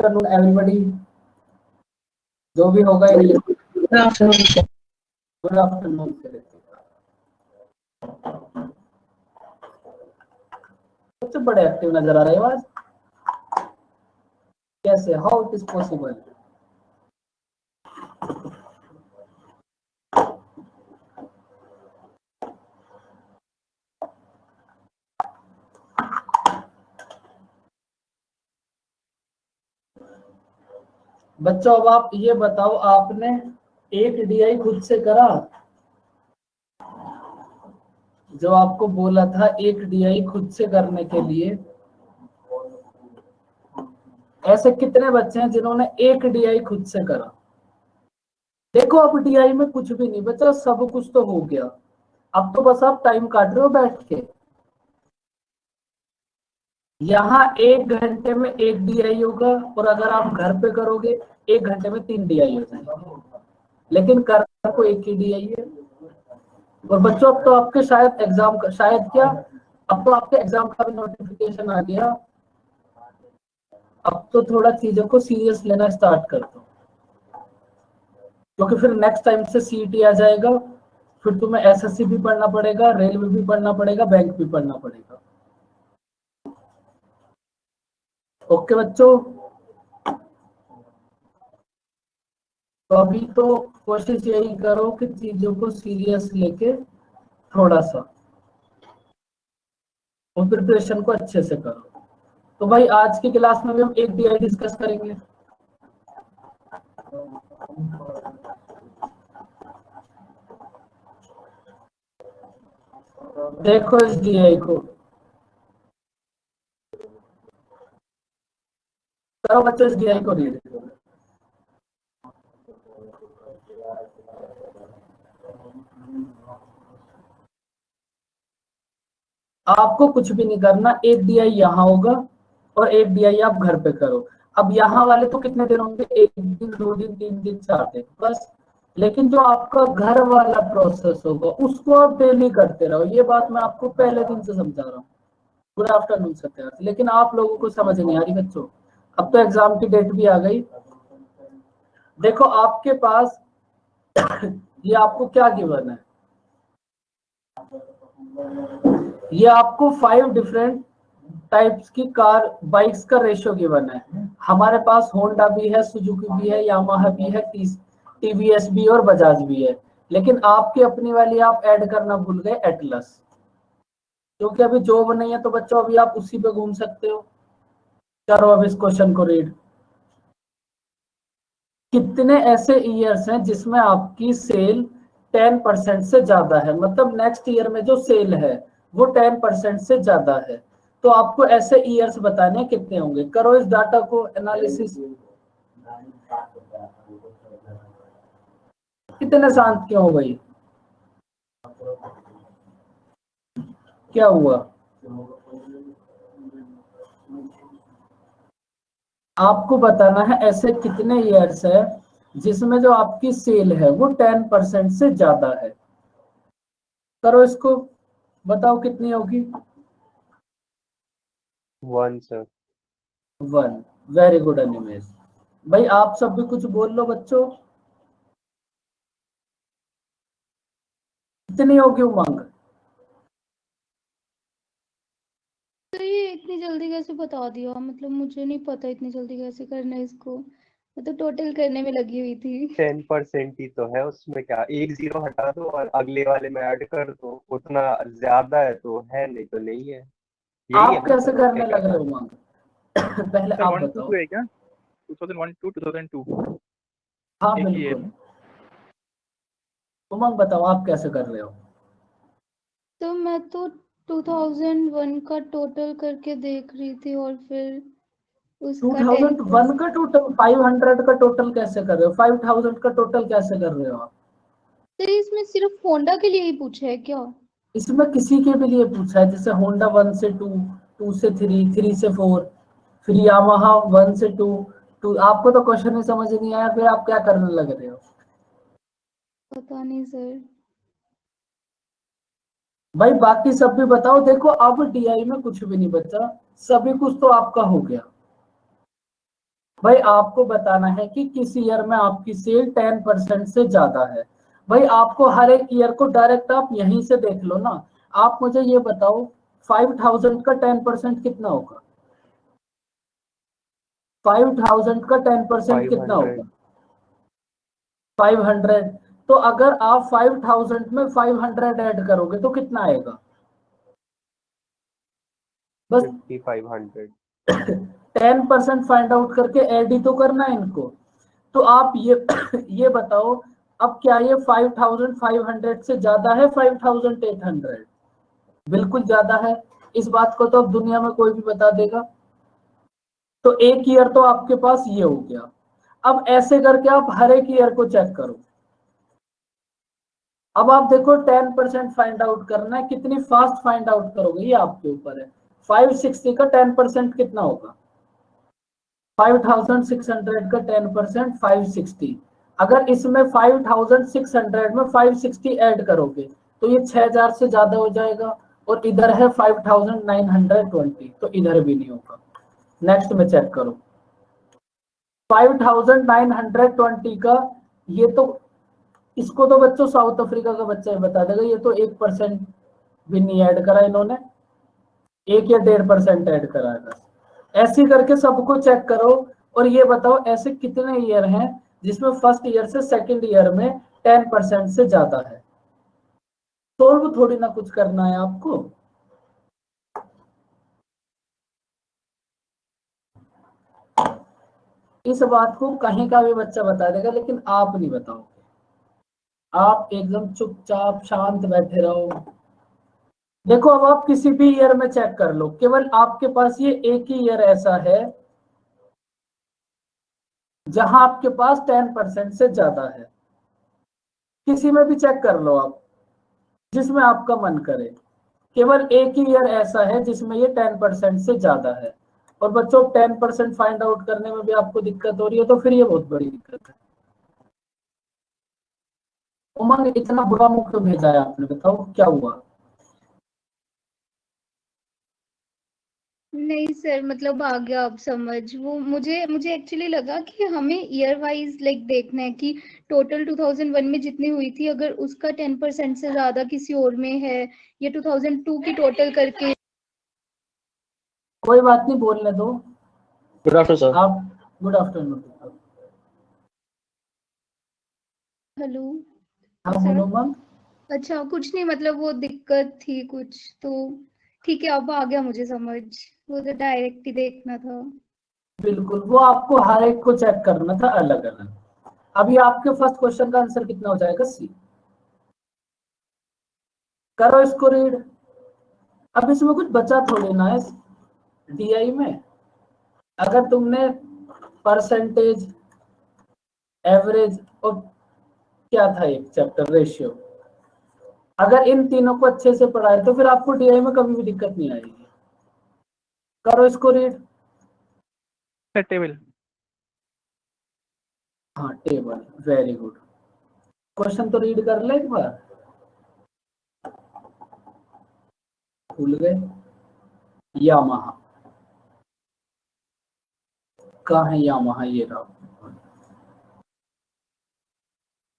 Afternoon everybody, जो भी होगा गुड आफ्टरनून। सबसे बड़े एक्टिव नजर आ रहे हैं आज, कैसे, हाउ इट इज पॉसिबल? बच्चों अब आप ये बताओ, आपने एक डीआई खुद से करा? जो आपको बोला था एक डीआई खुद से करने के लिए, ऐसे कितने बच्चे हैं जिन्होंने एक डीआई खुद से करा? देखो अब डीआई में कुछ भी नहीं बचा, सब कुछ तो हो गया। अब तो बस आप टाइम काट रहे हो बैठ के। यहाँ 1 घंटे में 1 डीआई होगा, और अगर आप घर पे करोगे 1 घंटे में 3 डीआई हो जाएंगे, लेकिन करना को एक ही डीआई है। और बच्चों अब तो आपके शायद एग्जाम का, शायद क्या, अब तो आपके एग्जाम का भी नोटिफिकेशन आ गया। अब तो थोड़ा चीजों को सीरियस लेना स्टार्ट कर दो, क्योंकि फिर नेक्स्ट टाइम से सीईटी आ जाएगा, फिर तुम्हें एसएससी भी पढ़ना पड़ेगा, रेलवे भी पढ़ना पड़ेगा, बैंक भी पढ़ना पड़ेगा। ओके बच्चों, तो अभी तो कोशिश यही करो कि चीजों को सीरियस लेके थोड़ा सा, और प्रिपरेशन को अच्छे से करो। तो भाई आज की क्लास में भी हम एक डीआई डिस्कस करेंगे। देखो इस डीआई को, करो बच्चों इस डीआई को रीड। आपको कुछ भी नहीं करना, एक डीआई यहाँ होगा और एक डीआई आप घर पे करो। अब यहाँ वाले तो कितने दिन होंगे, 1 दिन 2 दिन 3 दिन 4 दिन बस। लेकिन जो आपका घर वाला प्रोसेस होगा उसको आप डेली करते रहो। ये बात मैं आपको पहले दिन से समझा रहा हूँ। Good afternoon Satyarth. लेकिन आप लोगों को समझ नहीं आ रही बच्चों, अब तो एग्जाम की डेट भी आ गई। देखो आपके पास ये आपको क्या गिवन है, ये आपको 5 डिफरेंट टाइप्स की कार बाइक्स का रेशियो गिवन है। हमारे पास होंडा भी है, सुजुकी भी है, यामाहा भी है, टीवीएस भी और बजाज भी है। लेकिन आपकी अपनी वाली आप ऐड करना भूल गए, एटलस। क्योंकि अभी जॉब नहीं है तो बच्चों अभी आप उसी पे घूम सकते हो। करो अब इस क्वेश्चन को रीड। कितने ऐसे ईयर्स हैं जिसमें आपकी सेल 10% से ज्यादा है, मतलब नेक्स्ट ईयर में जो सेल है वो 10% से ज्यादा है। तो आपको ऐसे ईयर्स बताने कितने होंगे। करो इस डाटा को एनालिसिस। कितने शांत क्यों हो गई, क्या हुआ? आपको बताना है ऐसे कितने ईयर्स है जिसमें जो आपकी सेल है वो 10% से ज्यादा है। करो इसको, बताओ कितनी होगी। 1 सर। 1। Very good Animesh. भाई आप सब भी कुछ बोल लो बच्चों, कितनी होगी उमंग? तो ये इतनी जल्दी कैसे बता दिया, मतलब मुझे नहीं पता इतनी जल्दी कैसे करना है इसको। मैं तो टोटल करने में लगी हुई थी। 10% ही तो है उसमें, क्या एक जीरो हटा दो और अगले वाले में ऐड कर दो, उतना ज्यादा है तो है, नहीं तो नहीं है। यही है आप ना कैसे सर, और क्या करने लग करना रहे है? हो उमंग? पहले सर आप 1 to बताओ। 2 है क्या? 2001 to 2002 हाँ एक ही है बिल्कुल। ना? उमंग बताओ आप कैसे कर रहे हो? तो मैं तो 2001 का टोटल करके देख रही थी और फिर उसका 2001 का टोटल 500 का टोटल कैसे कर रहे हो? 5000 का टोटल कैसे कर रहे हो आप? तो इसमें सिर्फ होंडा के लिए ही पूछा है क्या? इसमें किसी के भी लिए पूछा है, जैसे होंडा 1 से 2, 2 से 3, 3 से 4, फिर यामाहा 1 से 2, 2। आपको तो क्वेश्चन ही समझ नहीं आया, फिर आप क्या करने लग रहे हो? पता नहीं सर। भाई बाकी सब भी बताओ। देखो अब डीआई में कुछ भी नहीं बचा, सभी कुछ तो आपका हो गया। भाई आपको बताना है कि किस ईयर में आपकी सेल 10% से ज्यादा है। भाई आपको हर एक ईयर को डायरेक्ट आप यहीं से देख लो ना। आप मुझे ये बताओ 5000 का 10% कितना होगा? 5000 का 10% कितना होगा? 500। 500। तो अगर आप 5000 में 500 ऐड करोगे तो कितना आएगा? बस 5500। 10% फाइंड आउट करके ऐड ही तो करना है इनको। तो आप ये ये बताओ, अब क्या ये 5500 से ज्यादा है 5800? बिल्कुल ज्यादा है। इस बात को तो अब दुनिया में कोई भी बता देगा। तो एक ईयर तो आपके पास ये हो गया। अब ऐसे करके आप हर एक ईयर को चेक करो। अब आप देखो 10% फाइंड आउट करना है, कितनी फास्ट फाइंड आउट करोगे ये आपके ऊपर है। 560 का 10% कितना होगा? 5600 का 10% 560। अगर इसमें 5600 में 560 ऐड करोगे तो ये 6000 से ज्यादा हो जाएगा। और इधर है 5920, तो इधर भी नहीं होगा। नेक्स्ट में चेक करो 5920 का। ये तो, इसको तो बच्चों साउथ अफ्रीका का बच्चा ही बता देगा। ये तो 1% भी नहीं ऐड करा इन्होंने, 1 या 1.5% ऐड करा है बस। ऐसे करके सबको चेक करो। और ये बताओ ऐसे कितने ईयर हैं जिसमें फर्स्ट ईयर से सेकंड ईयर में 10% से ज्यादा है। सोल्व थोड़ी ना कुछ करना है आपको। इस बात को कहीं का भी बच्चा बता देगा, लेकिन आप नहीं बताओगे। आप एकदम चुपचाप शांत बैठे रहो। देखो अब आप किसी भी ईयर में चेक कर लो, केवल आपके पास ये एक ही ईयर ऐसा है जहां आपके पास 10% से ज्यादा है। किसी में भी चेक कर लो आप, जिसमें आपका मन करे। केवल एक ही ईयर ऐसा है जिसमें ये 10% से ज्यादा है। और बच्चों 10% फाइंड आउट करने में भी आपको दिक्कत हो रही है तो फिर ये बहुत बड़ी दिक्कत है। उमंग इतना बुरा मुंह क्यों भेजा है आपने, बताओ क्या हुआ? नहीं सर, मतलब आ गया अब समझ। वो मुझे मुझे एक्चुअली लगा कि हमें ईयर वाइज लाइक देखना है कि टोटल 2001 में जितनी हुई थी अगर उसका 10% से ज्यादा किसी और में है, या 2002 की टोटल करके। कोई बात नहीं, बोलने दो। Good afternoon sir. आप, गुड आफ्टरनून। हेलो हाँ सर। बोलो उमंग। अच्छा कुछ नहीं, मतलब वो दिक्कत थी कुछ तो। ठीक है, अब आ गया मुझे समझ। वो तो डायरेक्ट ही देखना था। बिल्कुल, वो आपको हर एक को चेक करना था अलग अलग। अभी आपके फर्स्ट क्वेश्चन का आंसर कितना हो जाएगा? सी। करो इसको रीड। अब इसमें कुछ बचा थोड़ी ना है डीआई में। अगर तुमने परसेंटेज, एवरेज और क्या था एक चैप्टर रेशियो, अगर इन तीनों को अच्छे से पढ़ा है तो फिर आपको डीआई में कभी भी दिक्कत नहीं आएगी। करो इसको रीड। The table. हाँ टेबल, वेरी गुड। क्वेश्चन तो रीड कर ले एक बार। भूल गए? यामाहा, कहाँ है यामाहा? ये रहा।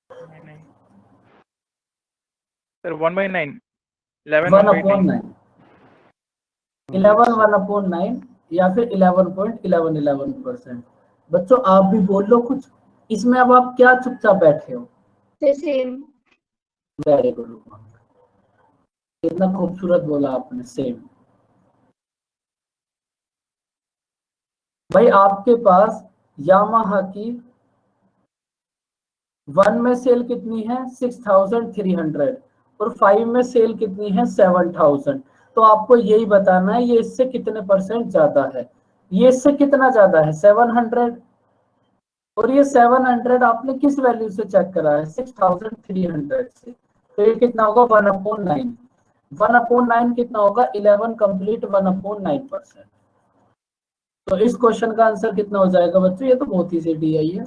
9. Sir, 1/9. 11 वन 1/9. अपॉन 9, 11 1/9 या फिर 11.11%। बच्चों आप भी बोल लो कुछ। इसमें अब आप क्या चुपचाप बैठे हो? सेम। Very good. कितना खूबसूरत बोला आपने, सेम। भाई आपके पास यामाहा की 1 में सेल कितनी है? 6300। और 5 में सेल कितनी है? 7000। तो आपको यही बताना है ये इससे कितने परसेंट ज्यादा है। ये इससे कितना ज्यादा है? 700। और ये 700 आपने किस वैल्यू से चेक करा है? 6300 से। तो ये कितना होगा? 1/9। 1/9 कितना होगा? 11 कंप्लीट 1/9%। तो इस क्वेश्चन का आंसर कितना हो जाएगा बच्चों? ये तो बहुत ही सीधी आई है,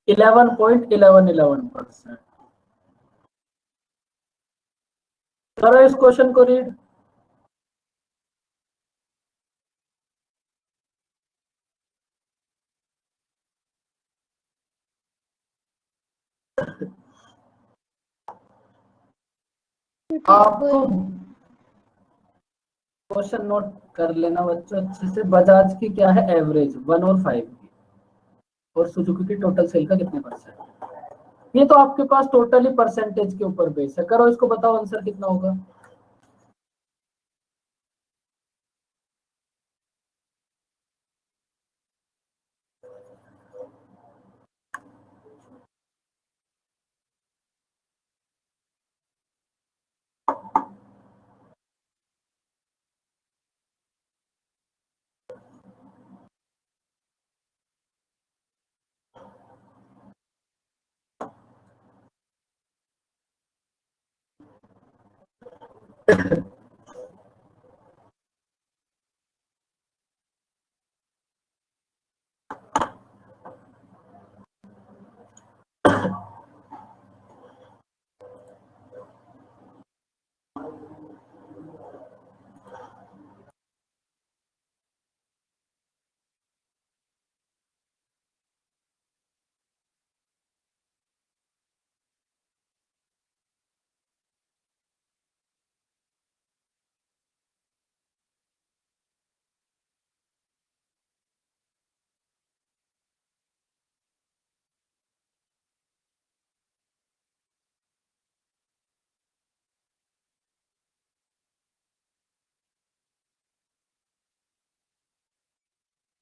11.11%। करो इस क्वेश्चन को रीड। आपको क्वेश्चन नोट कर लेना बच्चों अच्छे से। बजाज की क्या है एवरेज 1 और 5 की, और सुजुकी की टोटल सेल का कितने परसेंट। ये तो आपके पास टोटली परसेंटेज के ऊपर बेस है। करो इसको, बताओ आंसर कितना होगा।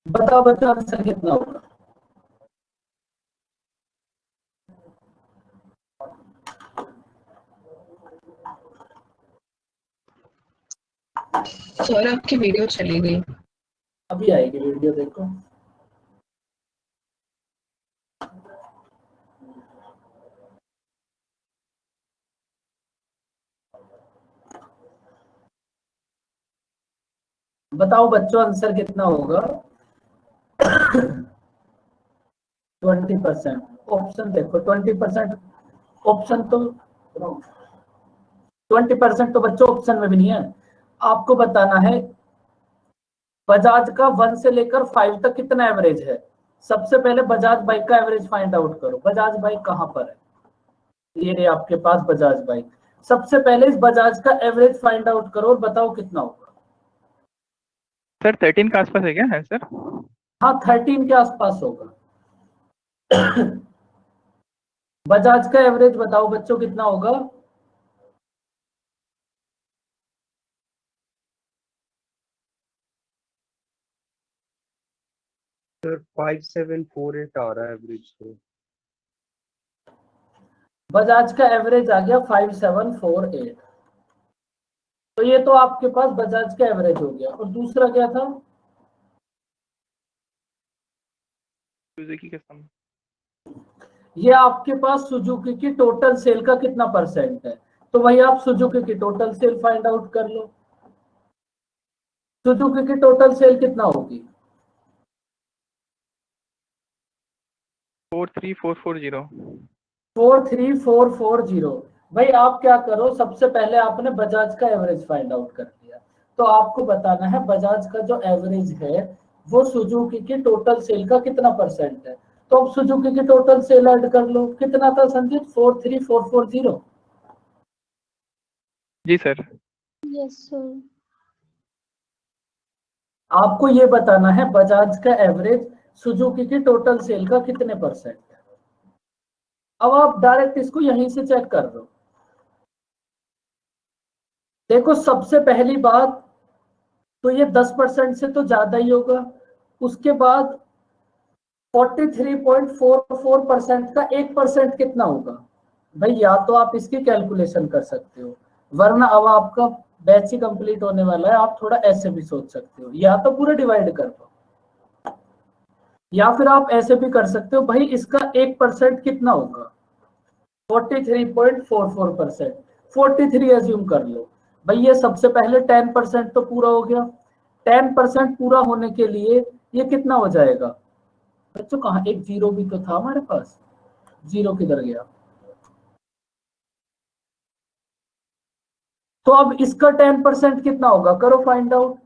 बताओ बच्चों आंसर कितना होगा। सर आपकी वीडियो चली गई। अभी आएगी वीडियो, देखो। बताओ बच्चों आंसर कितना होगा। 20%। ऑप्शन देखो, 20%। ऑप्शन तो 20% तो बच्चों ऑप्शन में भी नहीं है। आपको बताना है बजाज का 1 से लेकर 5 तक कितना एवरेज है। सबसे पहले बजाज बाइक का एवरेज फाइंड आउट करो। बजाज बाइक कहां पर है, ये रही आपके पास बजाज बाइक। सबसे पहले इस बजाज का एवरेज फाइंड आउट करो और बताओ कितना होगा। सर 13 के आसपास है क्या आंसर। हाँ 13 के आसपास होगा। बजाज का एवरेज बताओ बच्चों कितना होगा। सर 5748 आ रहा है एवरेज तो। बजाज का एवरेज आ गया 5748। तो ये तो आपके पास बजाज का एवरेज हो गया। और दूसरा क्या था। सुजुकी का सम। ये आपके पास सुजुकी की टोटल सेल का कितना परसेंट है। तो वही आप सुजुकी की टोटल सेल फाइंड आउट कर लो। सुजुकी की टोटल सेल कितना होगी। 43440। 43440। भाई आप क्या करो, सबसे पहले आपने बजाज का एवरेज फाइंड आउट कर लिया। तो आपको बताना है बजाज का जो एवरेज है वो सुजुकी की टोटल सेल का कितना परसेंट है। तो अब सुजुकी की टोटल सेल ऐड कर लो। कितना था संजीत, 43440। जी सर। Yes sir. आपको ये बताना है बजाज का एवरेज सुजुकी की टोटल सेल का कितने परसेंट है। अब आप डायरेक्ट इसको यहीं से चेक कर लो। देखो सबसे पहली बात तो ये 10% से तो ज्यादा ही होगा। उसके बाद 43.44% का 1% कितना होगा। भाई या तो आप इसकी कैलकुलेशन कर सकते हो, वरना अब आपका बैच ही कंप्लीट होने वाला है, आप थोड़ा ऐसे भी सोच सकते हो, या तो पूरा डिवाइड कर दो, या फिर आप ऐसे भी कर सकते हो भाई इसका 1% कितना होगा। 43.44%, 43 एज्यूम कर लो। भाई ये सबसे पहले 10% तो पूरा हो गया। 10% पूरा होने के लिए ये कितना हो जाएगा बच्चों। कहाँ एक जीरो भी तो था हमारे पास, जीरो किधर गया। तो अब इसका 10% कितना होगा, करो फाइंड आउट।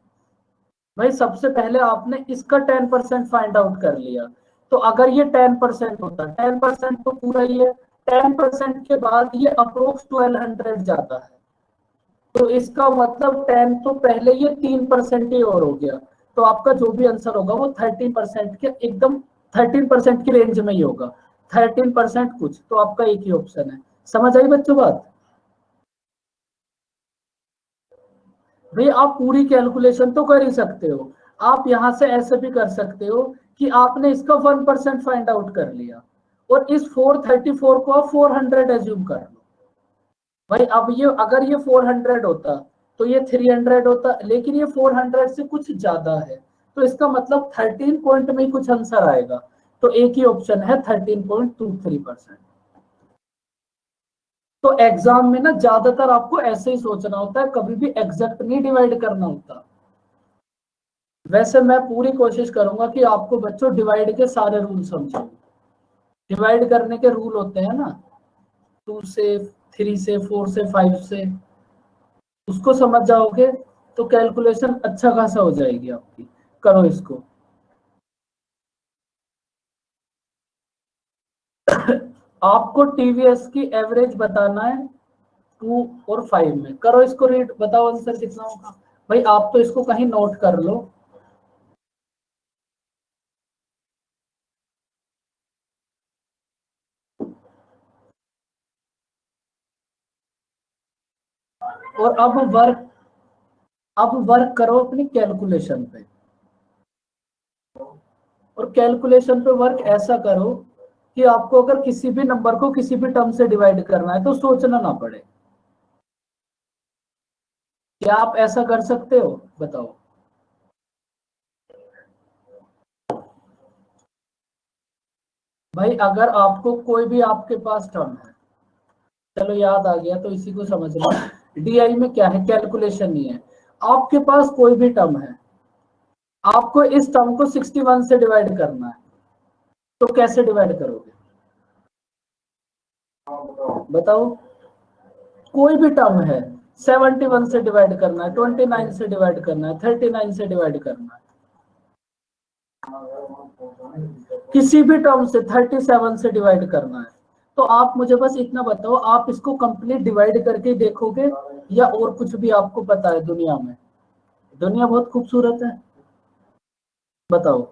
भाई सबसे पहले आपने इसका 10% फाइंड आउट कर लिया। तो अगर ये 10% होता, 10% तो पूरा ही है, 10% के बाद ये अप्रोक्स 1200 जाता है, तो इसका मतलब 10 तो पहले ये 3% ही और हो गया, तो आपका जो भी आंसर होगा वो 13% के एकदम 13% की रेंज में ही होगा, 13% कुछ, तो आपका एक ही ऑप्शन है। समझ आई बच्चों बात? भाई आप पूरी कैलकुलेशन तो कर ही सकते हो, आप यहां से ऐसे भी कर सकते हो कि आपने इसका 1% फाइंड आउट कर लिया और इस 434 को आप 400 एज्यूम कर लो। भाई अब ये अगर ये 400 होता तो ये 300 होता, लेकिन ये 400 से कुछ ज्यादा है, तो इसका मतलब 13 पॉइंट में ही कुछ आंसर आएगा, तो एक ही ऑप्शन है 13.23%। तो एग्जाम में ना ज्यादातर आपको ऐसे ही सोचना होता है, कभी भी एग्जैक्ट नहीं डिवाइड करना होता। वैसे मैं पूरी कोशिश करूंगा कि आपको बच्चों डिवाइड के सारे रूल समझो। डिवाइड करने के रूल होते हैं ना, 2 से 3 से 4 से 5 से, उसको समझ जाओगे तो कैलकुलेशन अच्छा खासा हो जाएगी आपकी। करो इसको। आपको टीवीएस की एवरेज बताना है 2 और 5 में। करो इसको रीड, बताओ आंसर कितना होगा। भाई आप तो इसको कहीं नोट कर लो। और अब वर्क करो अपनी कैलकुलेशन पे, और कैलकुलेशन पे वर्क ऐसा करो कि आपको अगर किसी भी नंबर को किसी भी टर्म से डिवाइड करना है तो सोचना ना पड़े। क्या आप ऐसा कर सकते हो? बताओ। भाई अगर आपको कोई भी आपके पास टर्म है, चलो याद आ गया तो इसी को समझ लो। डीआई में क्या है, कैलकुलेशन नहीं है। आपके पास कोई भी टर्म है, आपको इस टर्म को 61 से डिवाइड करना है, तो कैसे डिवाइड करोगे? बताओ। कोई भी टर्म है, 71 से डिवाइड करना है, 29 से डिवाइड करना है, 39 से डिवाइड करना है, किसी भी टर्म से 37 से डिवाइड करना है, तो आप मुझे बस इतना बताओ, आप इसको कंप्लीट डिवाइड करके देखोगे या और कुछ भी आपको पता है दुनिया में? दुनिया बहुत खूबसूरत है, बताओ।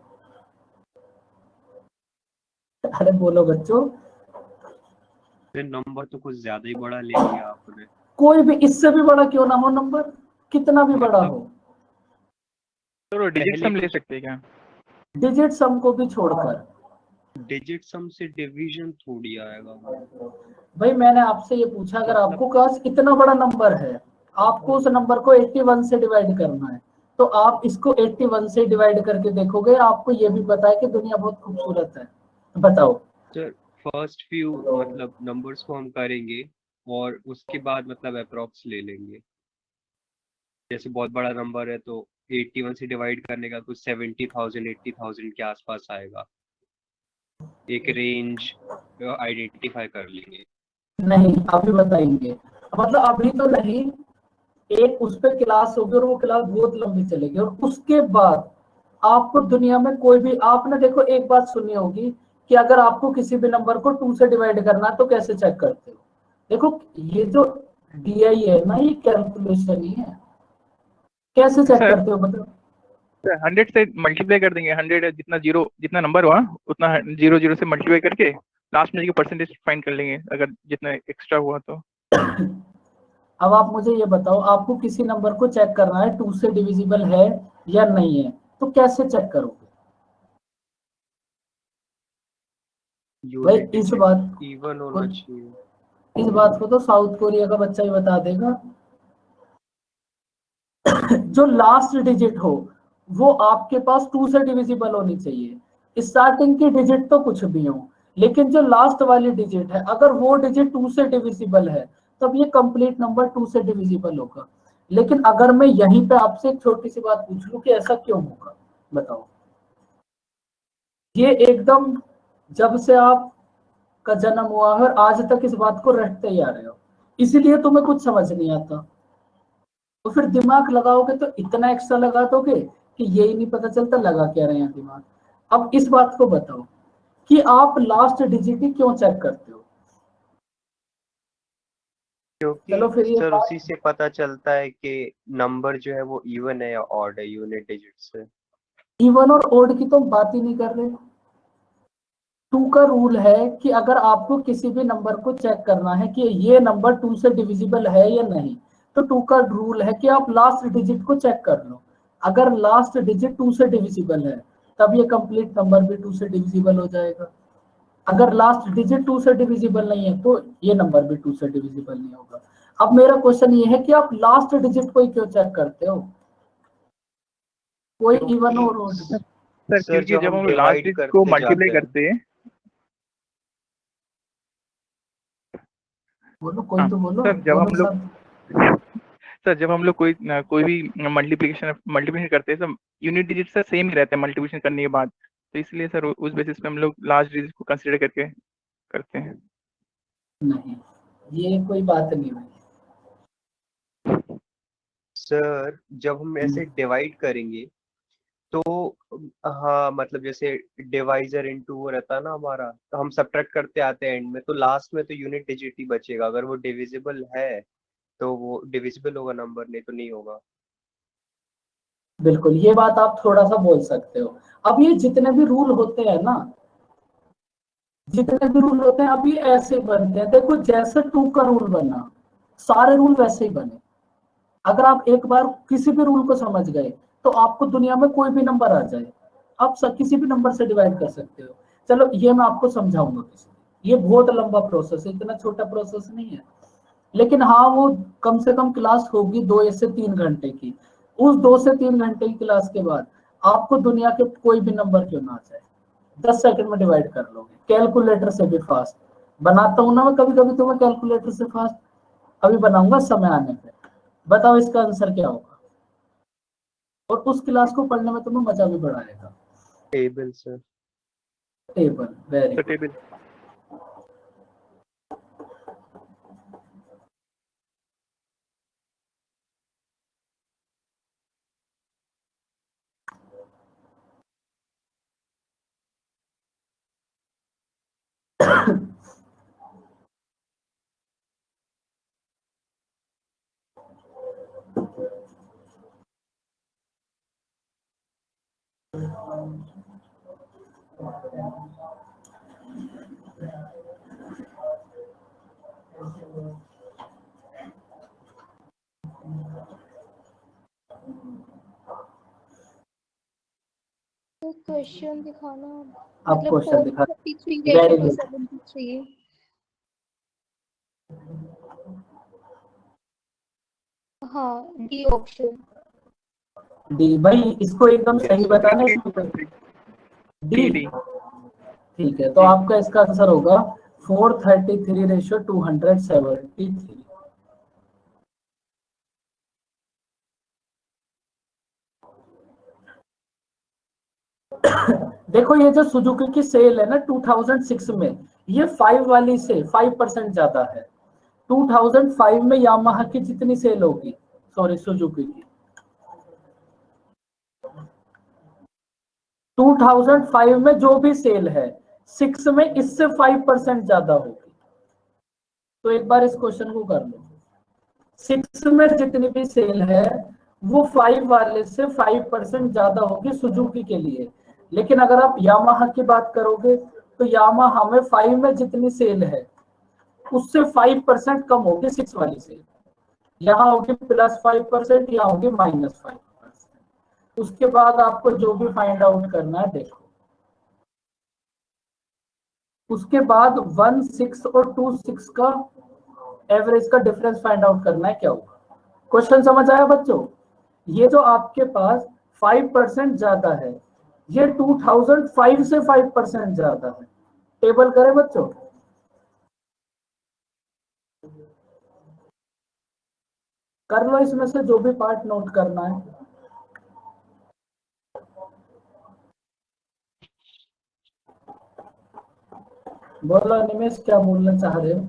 अरे बोलो बच्चों। नंबर तो कुछ ज्यादा ही बड़ा ले लिया आपने। कोई भी इससे भी बड़ा क्यों ना हो नंबर, कितना भी बड़ा हो। तो डिजिट सम ले सकते हैं क्या? डिजिट सम को भी छोड़कर। डिजिट सम से डिवीजन थोड़ी आएगा। भाई मैंने आपसे ये पूछा, अगर आपको पास इतना बड़ा नंबर है, आपको उस नंबर को 81 से डिवाइड करना है, तो आप इसको 81 से डिवाइड करके देखोगे, आपको ये भी पता है कि दुनिया बहुत खूबसूरत है। बताओ। सर फर्स्ट फ्यू मतलब नंबर्स को हम करेंगे और उसके बाद मतलब अप्रॉक्स ले लेंगे। जैसे बहुत बड़ा नंबर है तो 81 से डिवाइड करने का कुछ 70,000 80,000 के आसपास आएगा। एक रेंज आइडेंटिफाई कर लेंगे। नहीं अभी बताएंगे, मतलब अभी तो नहीं। एक उस पे क्लास होगी और वो क्लास बहुत लंबी चलेगी, और उसके बाद आपको दुनिया में कोई भी, आपने देखो एक बात सुनी होगी कि अगर आपको किसी भी नंबर को 2 से डिवाइड करना है तो कैसे चेक करते हो? देखो ये जो डीआई है ना, ये कैलकुलेशन ही है। कैसे चेक करते हो बताओ? 100 से मल्टीप्लाई कर देंगे। 100 जितना जीरो, जितना नंबर हुआ उतना 0 से मल्टीप्लाई करके लास्ट में परसेंटेज फाइंड कर लेंगे, अगर जितना एक्स्ट्रा हुआ तो। अब आप मुझे ये बताओ, आपको किसी नंबर को चेक करना है 2 से डिविजिबल है या नहीं है, तो कैसे चेक करोगे? भाई इस बात इवन होना चाहिए। इस बात को तो साउथ कोरिया का बच्चा ही बता देगा। जो लास्ट डिजिट हो वो आपके पास 2 से डिविजिबल होनी चाहिए। स्टार्टिंग की डिजिट तो कुछ भी हो, लेकिन जो लास्ट वाली डिजिट है अगर वो डिजिट 2 से डिविजिबल है तब ये कंप्लीट नंबर 2 से डिविजिबल होगा। लेकिन अगर मैं यहीं पे आपसे एक छोटी सी बात पूछ लूं कि ऐसा क्यों होगा, बताओ। ये एकदम जब से आप का जन्म हुआ है और आज तक इस बात को रटते ही आ रहे हो, इसीलिए तुम्हें कुछ समझ नहीं आता। तो फिर दिमाग लगाओगे तो इतना एक्स्ट्रा लगा दोगे कि यही नहीं पता चलता लगा क्या रहे हैं दिमाग। अब इस बात को बताओ कि आप लास्ट डिजिट ही क्यों चेक करते हो? क्योंकि चलो फिर ये सर बात उसी से पता चलता है कि नंबर जो है वो इवन है या ऑड है यूनिट डिजिट से। इवन और ओड की तो हम बात ही नहीं कर रहे। टू का रूल है कि अगर आपको किसी भी नंबर को चेक करना है कि ये नंबर टू से डिविजिबल है या नहीं, तो टू का रूल है कि आप लास्ट डिजिट को चेक कर लो। अगर लास्ट डिजिट टू से डिविजिबल है तब ये कंप्लीट नंबर भी टू से डिविजिबल हो जाएगा। अगर लास्ट डिजिट टू से डिविजिबल नहीं है तो ये नंबर भी टू से डिविजिबल नहीं होगा। अब मेरा क्वेश्चन ये है कि आप लास्ट डिजिट को ही क्यों चेक करते हो, कोई इवन क्योंकि और ओड? सर सर क्योंकि जब जब हम हम लास्ट डिवाइड डिजिट को करते मल्टीप्लाई जाते हैं, करते हैं, बोलो, कोई हाँ तो बोलो, सर दोनों साथ। सर जब हम लोग कोई भी मल्टीप्लिकेशन करते हैं तो यूनिट डिजिट सर सेम ही रहता है मल्टीप्लिकेशन करने के बाद, तो इसलिए सर उस बेसिस पे हम लोग लास्ट डिजिट को कंसीडर करके करते हैं। नहीं, ये कोई बात नहीं हुई। सर जब हम ऐसे डिवाइड करेंगे तो हाँ मतलब जैसे डिवाइजर इनटू वो रहता है ना हमारा, तो हम सब्ट्रैक्ट करते आते हैं एंड में, तो लास्ट में तो यूनिट डिजिट ही बचेगा। अगर वो डिविजिबल है तो वो डिविजिबल होगा नंबर, नहीं तो नहीं होगा। बिल्कुल, ये बात आप थोड़ा सा बोल सकते हो। अब ये जितने भी रूल होते हैं ना, जितने भी रूल होते हैं अभी ऐसे बनते हैं, देखो जैसे टू का रूल बना सारे रूल वैसे ही बने। अगर आप एक बार किसी भी रूल को समझ गए तो आपको दुनिया में कोई भी नंबर आ जाए, आप किसी भी नंबर से डिवाइड कर सकते हो। चलो ये मैं आपको समझाऊंगा किसी, ये बहुत लंबा प्रोसेस है, इतना छोटा प्रोसेस नहीं है। लेकिन हाँ, वो कम से कम क्लास होगी 2 से 3 घंटे की। उस 2 से 3 घंटे की क्लास के बाद आपको दुनिया के कोई भी नंबर क्यों ना आ जाए, 10 सेकंड में डिवाइड कर लोगे, कैलकुलेटर से भी फास्ट। बनाता हूं ना मैं कभी कभी तुम्हें कैलकुलेटर से फास्ट, अभी बनाऊंगा समय आने पे। बताओ इसका आंसर क्या होगा, और उस क्लास को पढ़ने में तुम्हें मजा भी बड़ा आएगा। Table sir. Table, very sir good. Table. तो क्वेश्चन दिखाना, अब मतलब क्वेश्चन दिखा, 433 वेरी रेशो टू गुड। 73। हाँ, डी ऑप्शन। डी भाई, इसको एकदम सही बताना, डी इसमें डी। डी। ठीक है, तो जी आपका इसका आंसर होगा 433:273। देखो ये जो सुजुकी की सेल है ना 2006 में, ये 5 वाली से 5% ज्यादा है। 2005 में यामाहा की जितनी सेल होगी, सॉरी सुजुकी की, 2005 में जो भी सेल है 6 में इससे 5% ज्यादा होगी। तो एक बार इस क्वेश्चन को कर लो, 6 में जितनी भी सेल है वो 5 वाले से 5% ज्यादा होगी सुजुकी के लिए। लेकिन अगर आप यामाहा की बात करोगे तो यामाहा में 5 में जितनी सेल है उससे 5% कम होगी 6 वाली सेल। यहाँ होगी +5%, यहाँ होगी -5%। उसके बाद आपको जो भी फाइंड आउट करना है देखो, उसके बाद 1 6 और 2 6 का एवरेज का डिफरेंस फाइंड आउट करना है क्या होगा। क्वेश्चन समझ आया बच्चों? ये जो आपके पास 5% ज्यादा है, ये 2005 से 5% ज्यादा है। टेबल करें बच्चों? कर लो इसमें से जो भी पार्ट नोट करना है। बोलो निमेश, क्या बोलना चाह रहे हो?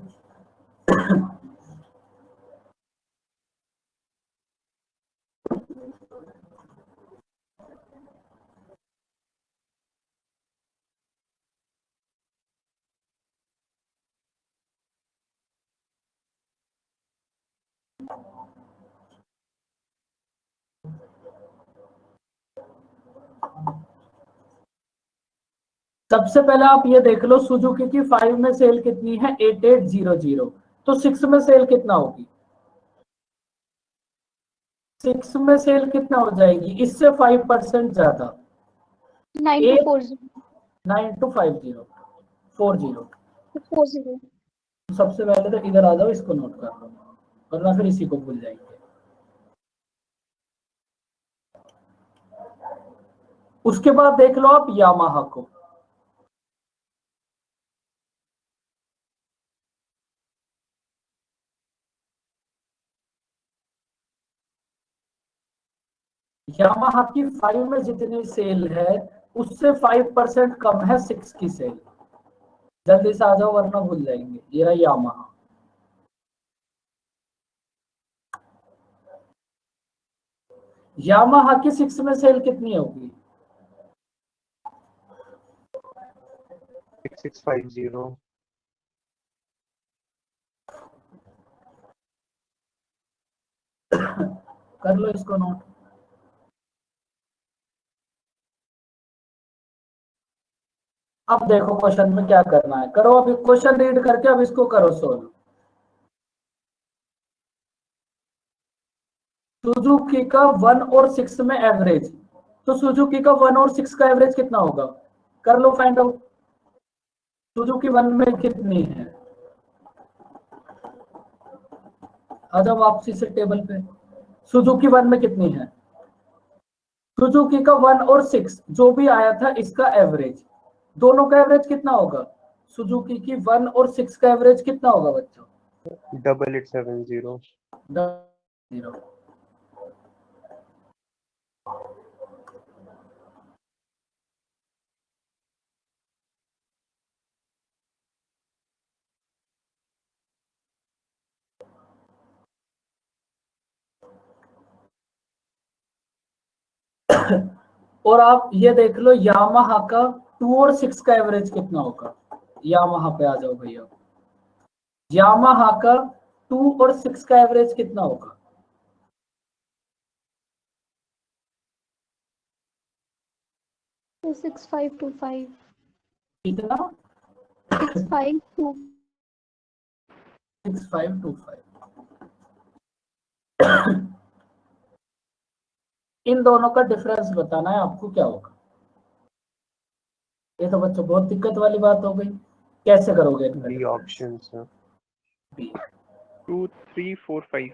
सबसे पहले आप ये देख लो सुजुकी की 5 में सेल कितनी है 8800, तो 6 में सेल कितना होगी, 6 में सेल कितना हो जाएगी, इससे 5% ज्यादा, 9240 9250 40। 40। सबसे पहले तो इधर आ जाओ, इसको नोट कर लो वरना फिर इसी को भूल जाएंगे। उसके बाद देख लो आप यामाहा को, यामाहा की 5 में जितनी सेल है उससे 5% कम है 6 की सेल। जल्दी से आ जाओ वरना भूल जाएंगे। ये रहा यामाहा, यामाहा की 6 में सेल कितनी होगी, 6650। कर लो इसको नोट। अब देखो क्वेश्चन में क्या करना है, करो अभी क्वेश्चन रीड करके अब इसको करो सोल्व। सुजुकी का 1 और 6 में एवरेज, तो सुजुकी का 1 और 6 का एवरेज कितना होगा, कर लो फाइंड आउट। सुजुकी 1 में कितनी है, आ जाओ वापसी से टेबल पे। सुजुकी 1 में कितनी है, सुजुकी का 1 और 6 जो भी आया था इसका एवरेज, दोनों का एवरेज कितना होगा, सुजुकी की 1 और 6 का एवरेज कितना होगा बच्चों, 8870। 0। और आप ये देख लो यामाहा का 2 और 6 का एवरेज कितना होगा, यामाहा पे आ जाओ भैया, यामाहा का 2 और 6 का एवरेज कितना होगा, 6525 कितना, 652 6525। इन दोनों का डिफरेंस बताना है आपको क्या होगा। ये तो बच्चों बहुत दिक्कत वाली बात हो गई, कैसे करोगे इनका बी difference? Option sir. 2345।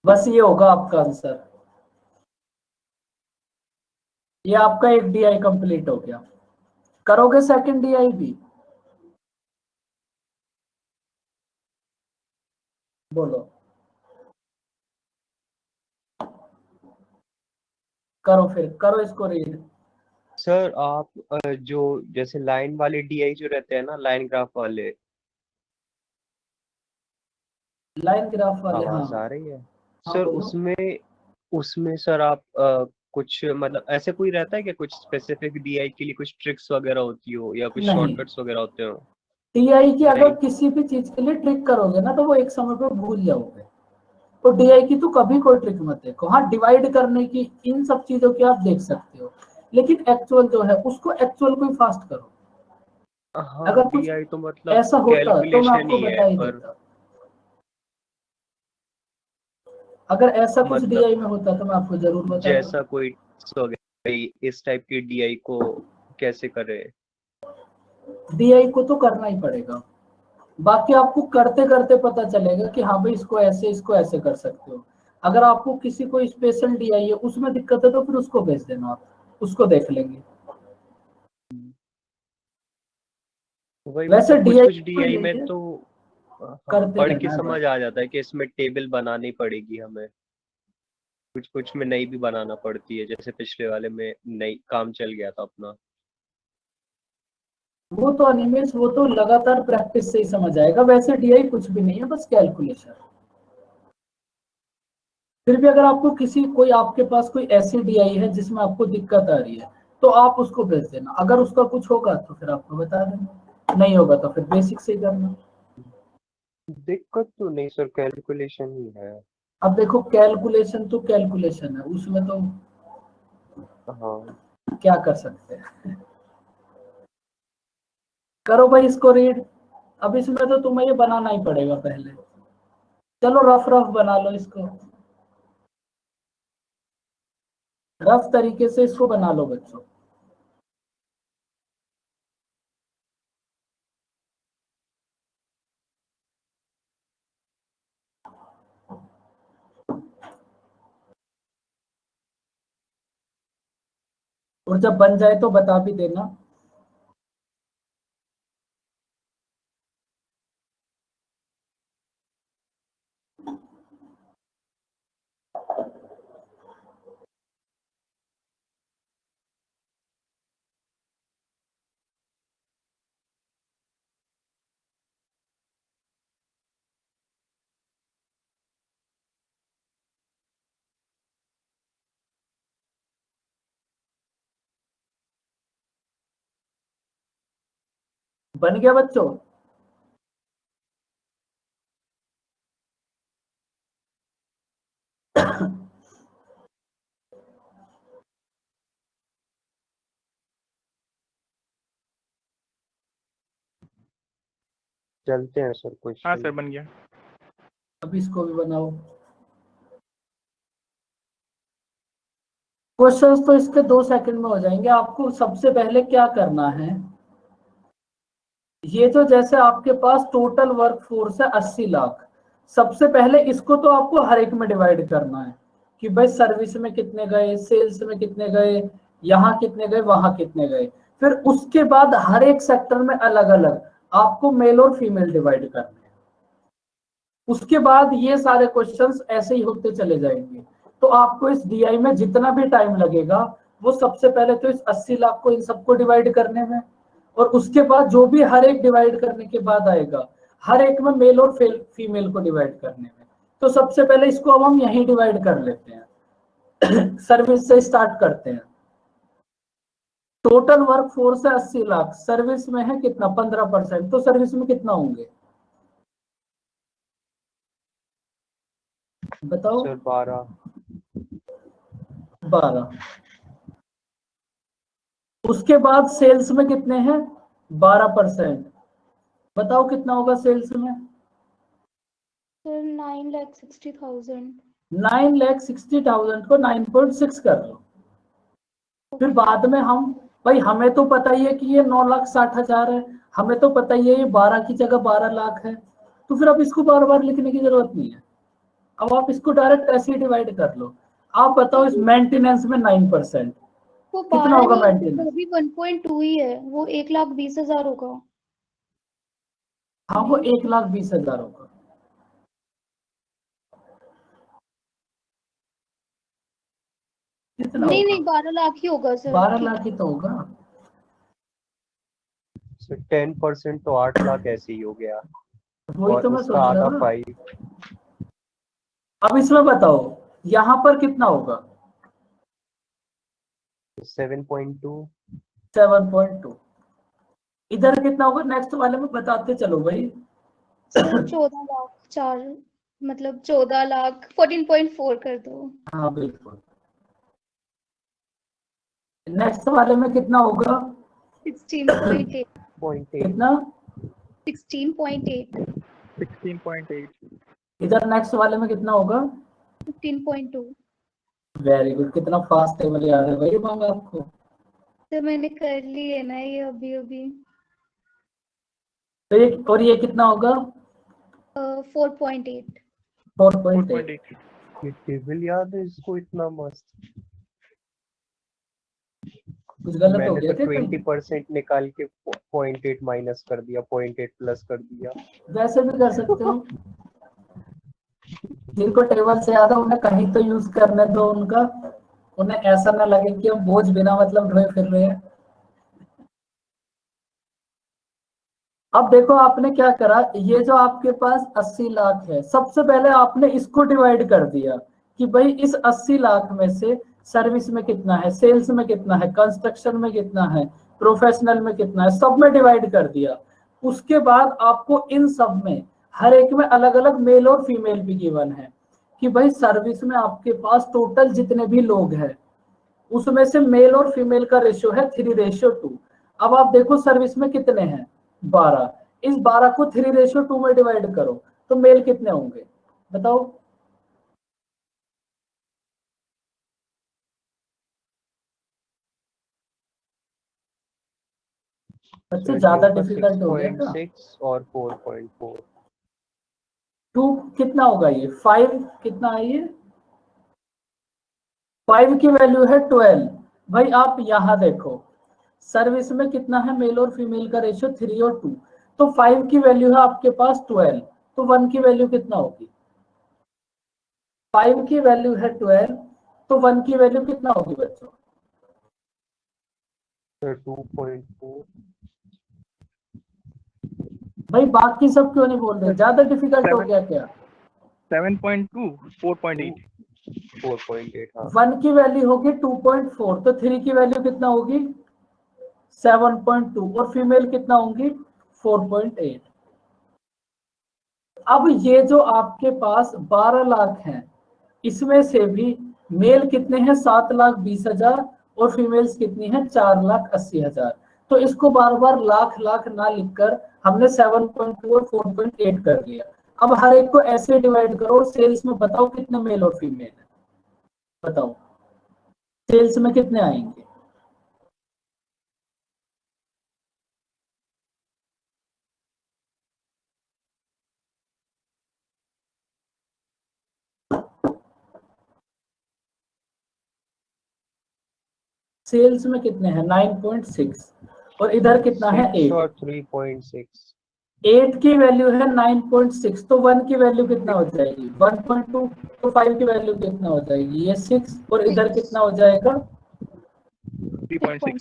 बस ये होगा आपका आंसर। ये आपका एक डीआई कंप्लीट हो गया। करोगे सेकंड डीआई भी, बोलो करो, फिर करो इसको रीड। सर आप जो जैसे लाइन वाले डीआई जो रहते हैं ना, लाइन ग्राफ वाले, लाइन ग्राफ वाले, हाँ आवाज आ रही है हाँ सर, बोलो। उसमें उसमें सर आप कुछ मतलब ऐसे कोई रहता है क्या, कुछ स्पेसिफिक डीआई के लिए कुछ ट्रिक्स वगैरह होती हो या कुछ नहीं, शॉर्टकट्स वगैरह होते हो? डीआई की अगर नहीं। किसी भी चीज के लिए ट्रिक करोगे ना तो वो एक समय पर भूल जाओगे, तो डीआई की तो कभी कोई ट्रिक मत देखो। हाँ, डिवाइड करने की इन सब चीजों की आप देख सकते हो, लेकिन एक्चुअल जो है उसको एक्चुअल को ही फास्ट करो। हाँ, अगर कुछ डीआई तो मतलब ऐसा होता तो मैं कैलकुलेशन आपको ही है, बता ही पर देता, अगर ऐसा कुछ मतलब डीआई में होता तो मैं आपको जरूर बता देता। जैसा कोई tips वगैरह इस टाइप की डीआई को कैसे करे? डीआई को तो करना ही पड़ेगा, बाकी आपको करते करते पता चलेगा कि हाँ भाई इसको ऐसे कर सकते हो। अगर आपको किसी को स्पेशल डीआई है उसमें दिक्कत है तो फिर उसको भेज देना, आप उसको देख लेंगे। वही वैसे मतलब कुछ डीआई कुछ डीआई में तो हाँ, करते पढ़ के रहना है समझ बस। आ जाता है कि इसमें टेबल बनानी पड़ेगी हमें, कुछ कुछ में नहीं भी बनाना पड़ती है, जैसे पिछले वाले में नहीं काम चल गया था अपना। वो तो अनिमेश, वो तो लगातार प्रैक्टिस से ही समझ आएगा। वैसे डीआई कुछ भी नहीं है, बस कैलकुलेशन। फिर भी अगर आपको कोई आपके पास कोई ऐसी डीआई है जिसमें आपको दिक्कत आ रही है तो आप उसको भेज देना, अगर उसका कुछ होगा तो फिर आपको बता देना, नहीं होगा तो फिर बेसिक से ही करना। दिक्कत तो नहीं सर, कैलकुलेशन ही है। अब देखो कैलकुलेशन तो कैलकुलेशन है, उसमें तो हाँ। क्या कर सकते हैं। करो भाई इसको रीड। अब इसमें तो तुम्हें ये बनाना ही पड़ेगा पहले। चलो रफ रफ बना लो इसको, रफ तरीके से इसको बना लो बच्चों। और जब बन जाए तो बता भी देना। बन गया बच्चों? चलते हैं सर हाँ क्वेश्चन। सर बन गया। अब इसको भी बनाओ। क्वेश्चंस तो इसके 2 सेकंड में हो जाएंगे। आपको सबसे पहले क्या करना है, ये जो जैसे आपके पास टोटल वर्क फोर्स है 80 लाख, सबसे पहले इसको तो आपको हर एक में डिवाइड करना है कि भाई सर्विस में कितने गए, सेल्स में कितने गए, यहाँ कितने गए, वहां कितने गए। फिर उसके बाद हर एक सेक्टर में अलग अलग आपको मेल और फीमेल डिवाइड करने हैं। उसके बाद ये सारे क्वेश्चंस ऐसे ही होते चले जाएंगे। तो आपको इस डीआई में जितना भी टाइम लगेगा वो सबसे पहले तो इस 80 लाख को इन सबको डिवाइड करने में, और उसके बाद जो भी हर एक डिवाइड करने के बाद आएगा हर एक में मेल और फीमेल को डिवाइड करने में। तो सबसे पहले इसको अब हम यहीं डिवाइड कर लेते हैं। सर्विस से स्टार्ट करते हैं। टोटल वर्क फोर्स है 80 लाख, सर्विस में है कितना 15%, तो सर्विस में कितना होंगे बताओ? सर 12। 12। उसके बाद सेल्स में कितने हैं 12%, बताओ कितना होगा सेल्स में? सर 9,60,000। 9,60,000 को 9.6 कर लो। फिर बाद में हम, भाई हमें तो पता ही है कि ये 9,60,000 है, हमें तो पता ही है ये 12 की जगह 12 लाख है, तो फिर अब इसको बार बार लिखने की जरूरत नहीं है। अब आप इसको डायरेक्ट ऐसे ही डिवाइड कर लो। आप बताओ इस मेंटेनेंस में 9%, वो कितना होगा 12 नहीं, मेंटेनेंस? वो भी 1.2 ही है, वो 1,20,000 होगा। हाँ वो 1,20,000 होगा। कितना नहीं होगा? नहीं 12 लाख ही होगा सर। 12 ठीक। लाख ही तो होगा। सर 10% तो 8 लाख ऐसे ही हो गया, वही और तो मैं उसका सोच आधा रहा था। 5। अब इसमें बताओ यहाँ पर कितना होगा? 7.2। 7.2। इधर कितना होगा नेक्स्ट वाले में बताते चलो भाई। सर 14 लाख 4, मतलब 14 लाख 14.4 कर दो। हाँ बिल्कुल। नेक्स्ट वाले में कितना होगा? 16.8। 0.8। कितना? 16.8। 16.8। इधर नेक्स्ट वाले में कितना होगा? 15.2। वेरी गुड, कितना फास्ट टेबल याद है भाई मांगा आपको। तो मैंने कर ली है ना ये अभी अभी। तो ये और ये कितना होगा? 4.8। 4.8। 4.8। ये टेबल याद है इसको इतना मस्त। कुछ गलत हो मैंने गया तो क्या कहीं? 20% निकाल के 0.8 माइनस कर दिया, 0.8 प्लस कर दिया। वैसे भी कर सकते हो। जिनको टेबल से याद है उन्हें कहीं तो यूज करने दो उनका, उन्हें ऐसा ना लगे कि हम बोझ बिना मतलब ढोए फिर रहे हैं। अब देखो आपने क्या करा, ये जो आपके पास 80 लाख है, सबसे पहले आपने इसको डिवाइड कर दिया कि भाई इस 80 लाख में से सर्विस में कितना है, सेल्स में कितना है, कंस्ट्रक्शन में कितना है, प्रोफेशनल में कितना है, सब में डिवाइड कर दिया। उसके बाद आपको इन सब में हर एक में अलग अलग मेल और फीमेल भी गिवन है कि भाई सर्विस में आपके पास टोटल जितने भी लोग हैं उसमें से मेल और फीमेल का रेशियो है 3:2। अब आप देखो सर्विस में कितने हैं, 12। इस 12 को 3:2 में डिवाइड करो तो मेल कितने होंगे बताओ। बच्चे ज्यादा डिफिकल्ट हो गया था। 6.6 और 4.4। 2 कितना होगा ये 5 कितना है ये 5 की वैल्यू है 12। भाई आप यहां देखो सर्विस में कितना है मेल और फीमेल का रेशियो 3 और 2। तो 5 की वैल्यू है आपके पास 12 तो 1 की वैल्यू कितना होगी 5 की वैल्यू है 12 तो 1 की वैल्यू कितना होगी बच्चों 2.4। भाई बाकी सब क्यों नहीं बोल रहे ज्यादा डिफिकल्ट हो गया क्या 7.2 4.8 4.8 हाँ 1 की वैल्यू होगी 2.4 तो 3 की वैल्यू कितना होगी 7.2 और फीमेल कितना होंगी 4.8। अब ये जो आपके पास 12 लाख हैं इसमें से भी मेल कितने हैं 7,20,000 और फीमेल्स कितनी हैं 4,80,000। तो इसको बार बार लाख लाख ना लिखकर हमने 7.2 और 4.8 कर लिया। अब हर एक को ऐसे डिवाइड करो सेल्स में बताओ कितने मेल और फीमेल है बताओ सेल्स में कितने आएंगे सेल्स में कितने हैं 9.6 और इधर कितना है 6 8। और 3.6 8 की वैल्यू है 9.6 तो 1 की वैल्यू कितना हो जाएगी 1.2 तो 5 की वैल्यू कितना हो जाएगी ये 6 और इधर कितना हो जाएगा 3.6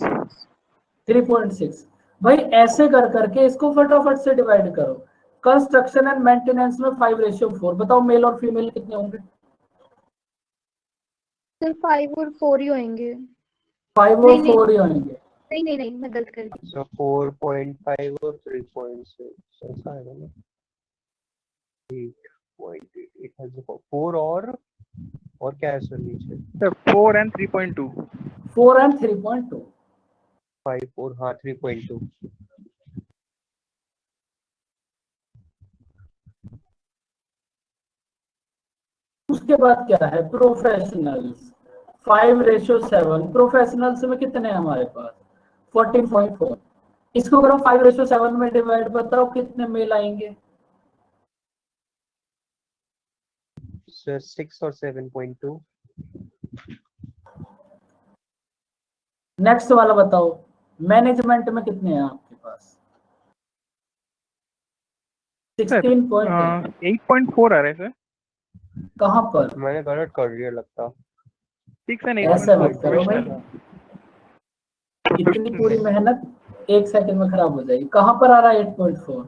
3.6। भाई ऐसे कर करके इसको फटाफट से डिवाइड करो। कंस्ट्रक्शन एंड मेंटेनेंस में 5:4 बताओ मेल और फीमेल कितने होंगे सिर्फ 5 और 4 ही होंगे 5 और 4 ही होंगे नहीं मैं गलत कर दी। so 4.5 और 3.6 ऐसा है ना 8.8 has 4 और क्या है सर नीचे सर 4 and 3.2 4 and 3.2 5 4 हाँ 3.2 उसके बाद क्या है प्रोफेशनल्स 5:7 प्रोफेशनल्स में कितने हैं हमारे पास 14.4। इसको करो 5:7 में डिवाइड बताओ कितने मेल आएंगे सर 6 और 7.2 नेक्स्ट वाला बताओ मैनेजमेंट में कितने हैं आपके पास 16.8 8.4 आ रहा है सर कहां पर मैंने गलत कर दिया लगता 6 and ऐसा मत 8.4 करो भाई प्रोफेशनल इतनी पूरी मेहनत एक सेकंड में खराब हो जाएगी कहां पर आ रहा है 8.4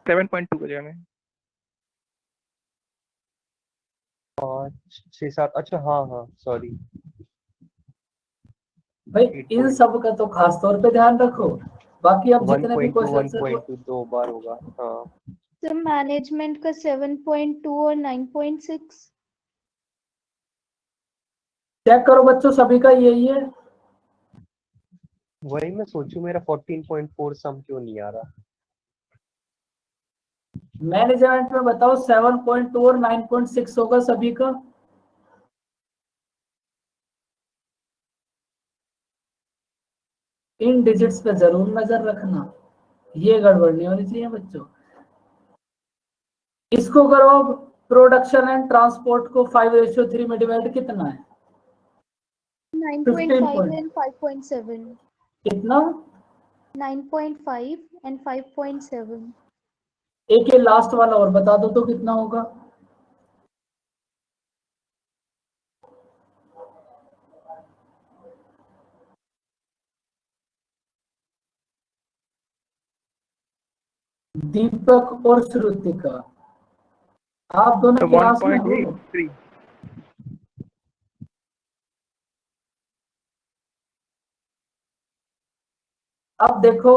7.2 की जगह में 5 6 7 अच्छा हाँ हाँ सॉरी भाई इन सब का तो खास तौर पे ध्यान रखो बाकी अब जितने भी 1.2 क्वेश्चन है 1.2 दो बार होगा हाँ सर मैनेजमेंट का 7.2 और 9.6 चेक करो बच्चों सभी का यही है वही मैं सोचूं मेरा 14.4 सम क्यों नहीं आ रहा मैनेजमेंट में बताओ 7.2 और 9.6 होगा सभी का इन डिजिट्स पे जरूर नजर रखना ये गड़बड़ नहीं होनी चाहिए बच्चों। इसको करो प्रोडक्शन एंड ट्रांसपोर्ट को 5:3 में डिवाइड कितना है 9.5 and 5.7 कितना 9.5 and 5.7 एक ये लास्ट वाला और बता दो तो कितना होगा दीपक और श्रुतिका आप दोनों क्लास में हो 1.83 अब देखो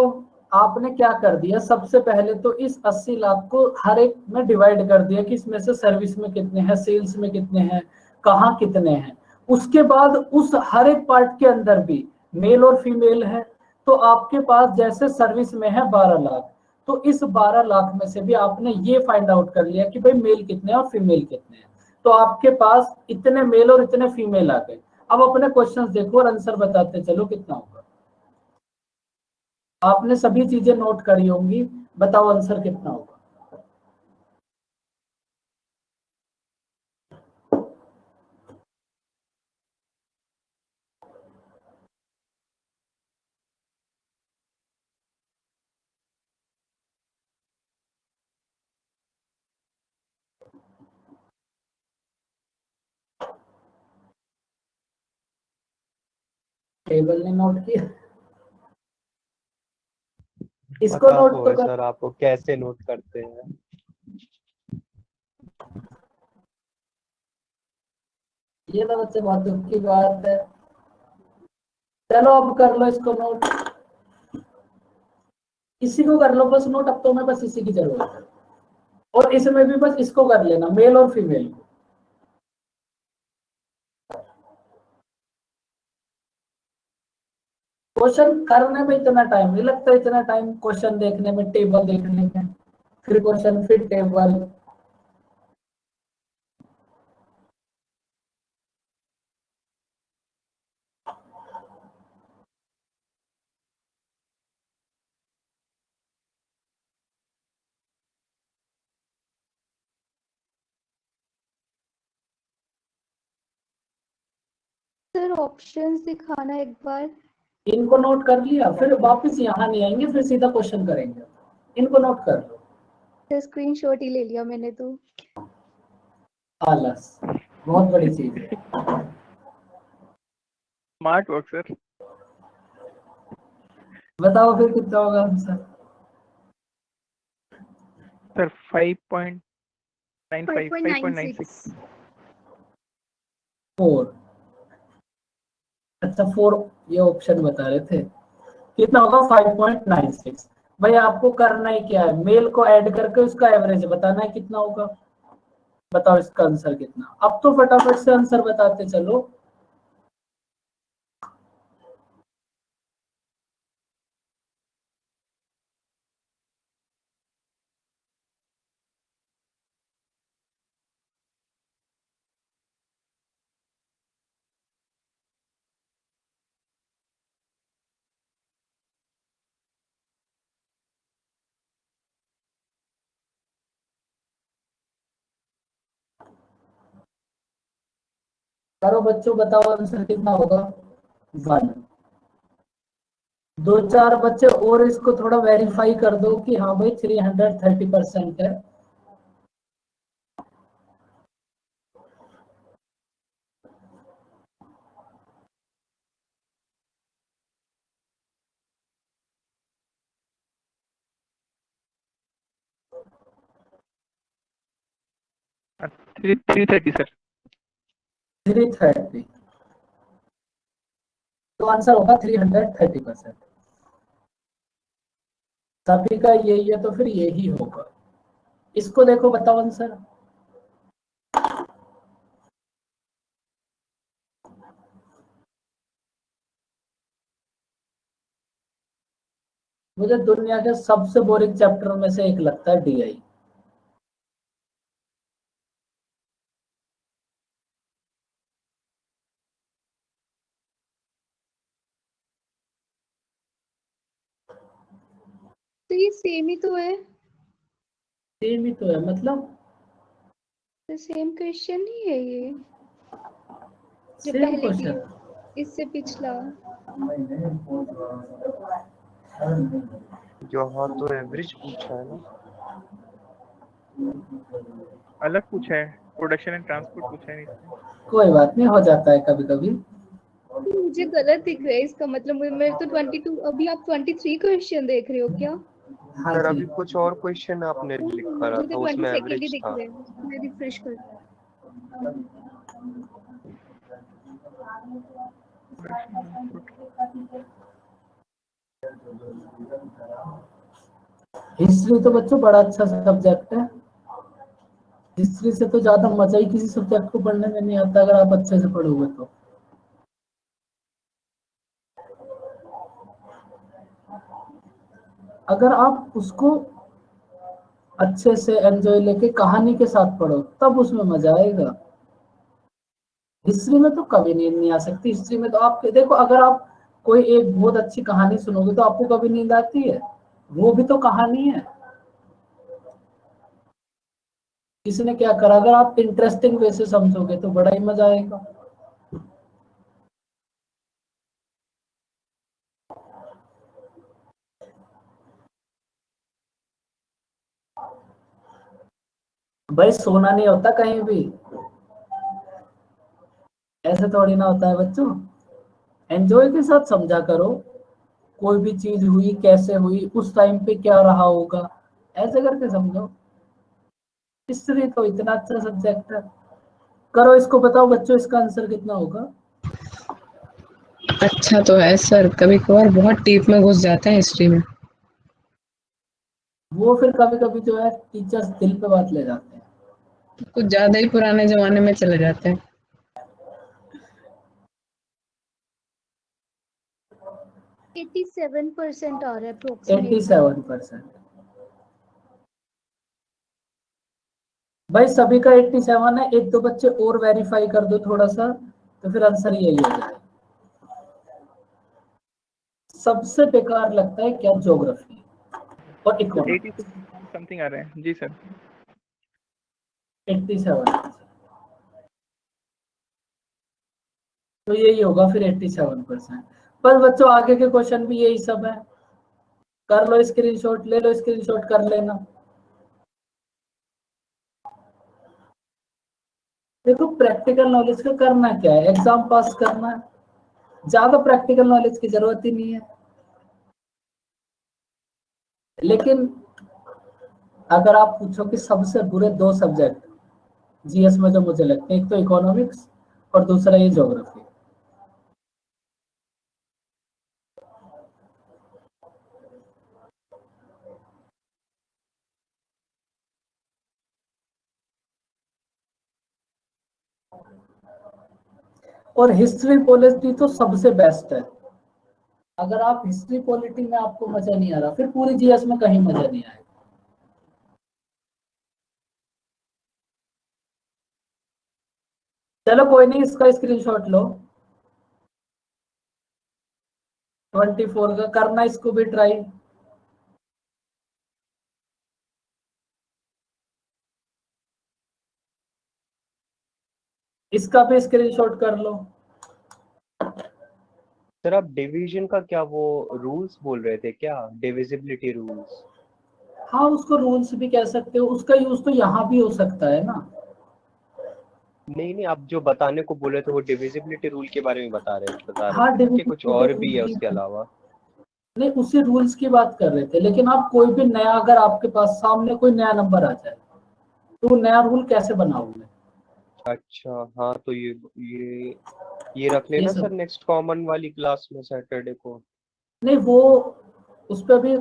आपने क्या कर दिया सबसे पहले तो इस 80 लाख को हर एक में डिवाइड कर दिया कि इसमें से सर्विस में कितने हैं सेल्स में कितने हैं कहाँ कितने हैं। उसके बाद उस हर एक पार्ट के अंदर भी मेल और फीमेल है तो आपके पास जैसे सर्विस में है 12 लाख, तो इस 12 लाख में से भी आपने ये फाइंड आउट कर लिया कि भाई मेल कितने हैं और फीमेल कितने हैं, तो आपके पास इतने मेल और इतने फीमेल आ गए। अब अपने क्वेश्चंस देखो और आंसर बताते चलो कितना होगा। आपने सभी चीजें नोट करी होंगी, बताओ आंसर कितना होगा। टेबल ने नोट किया, इसको पता नोट तो तो है कर। सर आपको कैसे नोट करते हैं। ये तो बच्चे बहुत दुख की बात है। चलो अब कर लो इसको नोट, इसी को कर लो बस नोट, अब तो मैं बस इसी की जरूरत है। और इसमें भी बस इसको कर लेना, मेल और फीमेल को। क्वेश्चन करने में इतना टाइम नहीं लगता, इतना टाइम क्वेश्चन देखने में, टेबल देखने में, फिर क्वेश्चन फिर टेबल। सर ऑप्शंस दिखाना एक बार। इनको नोट कर लिया, फिर वापस यहाँ नहीं आएंगे, फिर सीधा क्वेश्चन करेंगे। इनको नोट कर लो। सर स्क्रीनशॉट ही ले लिया मैंने तो। आलस बहुत बड़ी चीज है। Smart work sir. बताओ फिर कितना होगा आंसर। सर 5.95 5.96 4। अच्छा 4, ये ऑप्शन बता रहे थे। कितना होगा 5.96। भाई आपको करना ही क्या है, मेल को ऐड करके उसका एवरेज बताना है कितना होगा। बताओ इसका आंसर कितना। अब तो फटाफट से आंसर बताते चलो। करो बच्चों, बताओ आंसर कितना होगा। 1। 2-4 बच्चे और इसको थोड़ा वेरीफाई कर दो कि हाँ भाई 330% है। और 330 सर। 330, तो आंसर होगा 330%। सभी का यही है तो फिर यही होगा। इसको देखो, बताओ आंसर। मुझे दुनिया के सबसे बोरिंग चैप्टर में से एक लगता है डीआई। तो ये सेम ही तो है, सेम ही तो है मतलब। तो सेम क्वेश्चन ही है ये, जो सेम पहले क्वेश्चन। की इससे पिछला। यहाँ तो एवरेज पूछा है ना। अलग पूछा है, प्रोडक्शन एंड ट्रांसपोर्ट पूछा है नहीं इसमें। कोई बात नहीं, हो जाता है कभी कभी। तो मुझे गलत दिख रहा है इसका मतलब, मेरे तो 22, अभी आप 23 क्वेश्चन देख रहे हो क्या? हाँ सर जी। अभी कुछ और क्वेश्चन आपने लिखा रहा मुझे था, तो उसमें 22 ही एवरेज दिख था। रहे हैं, मैं रिफ्रेश कर। हिस्ट्री तो बच्चों बड़ा अच्छा सब्जेक्ट है। हिस्ट्री से तो ज्यादा मजा ही किसी सब्जेक्ट को पढ़ने में नहीं आता, अगर आप अच्छे से पढ़ोगे तो। अगर आप उसको अच्छे से एंजॉय लेके कहानी के साथ पढ़ो तब उसमें मजा आएगा। हिस्ट्री में तो कभी नींद नहीं आ सकती। हिस्ट्री में तो आप देखो, अगर आप कोई एक बहुत अच्छी कहानी सुनोगे तो आपको कभी नींद आती है? वो भी तो कहानी है। किसी ने क्या करा, अगर आप इंटरेस्टिंग वे से समझोगे तो बड़ा ही मजा आएगा। भाई सोना नहीं होता कहीं भी, ऐसे थोड़ी ना होता है बच्चों। एंजॉय के साथ समझा करो, कोई भी चीज हुई कैसे हुई, उस टाइम पे क्या रहा होगा, ऐसे करके समझो। हिस्ट्री तो इतना अच्छा सब्जेक्ट है। करो इसको, बताओ बच्चों इसका आंसर कितना होगा? अच्छा तो है सर, कभी कभार बहुत डीप में घुस जाते हैं हिस्ट्री में। वो फिर कभी कभी जो है टीचर्स दिल पे बात ले जाते हैं। कुछ ज्यादा ही पुराने जमाने में चले जाते हैं। 87% आ रहा है अप्रोक्सीमेटली। 87%। भाई सभी का 87 है, एक दो बच्चे और वेरीफाई कर दो थोड़ा सा, तो फिर आंसर यही हो जाए। सबसे बेकार लगता है क्या? ज्योग्राफी और इकोनॉमी। 86 समथिंग आ रहे हैं जी सर। 87, तो यही होगा फिर 87%। पर बच्चों आगे के क्वेश्चन भी यही सब है। कर लो स्क्रीनशॉट, ले लो स्क्रीनशॉट कर लेना। देखो प्रैक्टिकल नॉलेज का करना क्या है, एग्जाम पास करना है, ज्यादा प्रैक्टिकल नॉलेज की जरूरत ही नहीं है। लेकिन अगर आप पूछो कि सबसे बुरे दो सब्जेक्ट जीएस में जो मुझे लगते हैं, एक तो इकोनॉमिक्स और दूसरा ये ज्योग्राफी। और हिस्ट्री पॉलिटी तो सबसे बेस्ट है। अगर आप हिस्ट्री पॉलिटी में आपको मजा नहीं आ रहा, फिर पूरी जीएस में कहीं मजा नहीं आएगा। चलो कोई नहीं, इसका स्क्रीनशॉट लो। 24 का करना, इसको भी ट्राई। इसका भी स्क्रीनशॉट कर लो। सर आप डिवीजन का क्या वो रूल्स बोल रहे थे क्या, डिविजिबिलिटी रूल्स? हाँ उसको रूल्स भी कह सकते हो, उसका यूज तो यहाँ भी हो सकता है ना। नहीं नहीं, आप जो बताने को बोले थे वो डिविजिबिलिटी रूल के बारे में बता रहे हाँ थे ना कि कुछ डिविजिबिलिटी और भी है रूल उसके की, अलावा? नहीं उसी रूल्स की बात कर रहे थे। लेकिन आप कोई भी नया, अगर आपके पास सामने कोई नया नंबर आ जाए तो वो नया रूल कैसे बनाओगे? अच्छा हाँ, तो ये रख ये लेना सर सब नेक्स्ट कॉमन वाली क्लास में सैटरडे को। नहीं, वो उस पर भी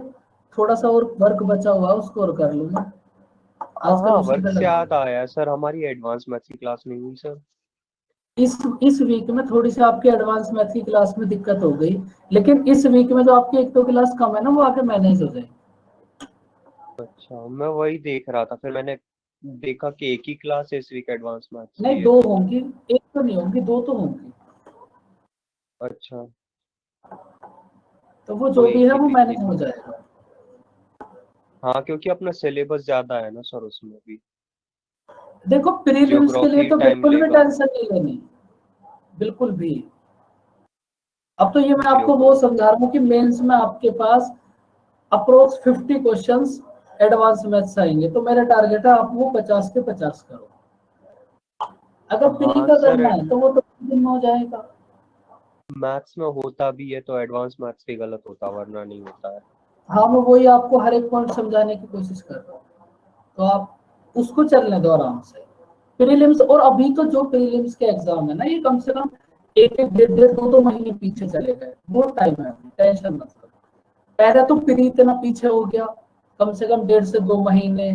थोड़ा सा और वर्क बचा हुआ है, उसको और कर लूंगा। हाँ आजकल हाँ, उसी वर्क पे से लगा याद हूँ। आया सर, हमारी एडवांस मैथ्स की क्लास नहीं हुई सर। इस वीक में थोड़ी सी आपकी एडवांस मैथ की क्लास में दिक्कत हो गई, लेकिन इस वीक में जो आपकी एक दो क्लास कम है ना, वो आगे मैनेज हो जाएगी। अच्छा, मैं वही देख रहा था, फिर मैंने देखा कि एक ही क्लास है इस वीक एडवांस मैथ्स नहीं की है दो तो। होंगी, एक तो नहीं होंगी, दो तो होंगी। अच्छा, तो वो तो जो भी एक है ही वो वीक की मैनेज हो थी। जाएगा। हाँ, क्योंकि अपना सिलेबस ज्यादा है ना सर उसमें भी। देखो प्रीलिम्स के लिए ज्योग्राफी तो टाइम बिल्कुल भी लेगा। टेंशन नहीं लेनी, बिल्कुल भी। अब तो ये मैं आपको वो ज्योग्राफी। समझा रहा हूँ कि मेंस में आपके पास अप्रोक्स 50 क्वेश्चंस एडवांस मैथ्स आएंगे, तो मेरा टारगेट है आप वो 50 के 50 करो। अगर प्री हाँ का सर, करना है तो वो तो दिन में हो जाएगा। मैथ्स में होता भी है तो एडवांस मैथ्स ही गलत होता, वरना नहीं होता है। हाँ मैं वही आपको हर एक पॉइंट समझाने की कोशिश कर रहा हूँ, तो आप उसको चलने दो आराम से। प्रीलिम्स, और अभी तो जो प्रीलिम्स के एग्जाम है ना, ये कम से कम एक एक डेढ़ डेढ़ दो दो महीने पीछे चले गए, बहुत टाइम है, टेंशन मत लो। पहले तो प्री इतना पीछे हो गया, कम से कम 1.5 से 2 महीने।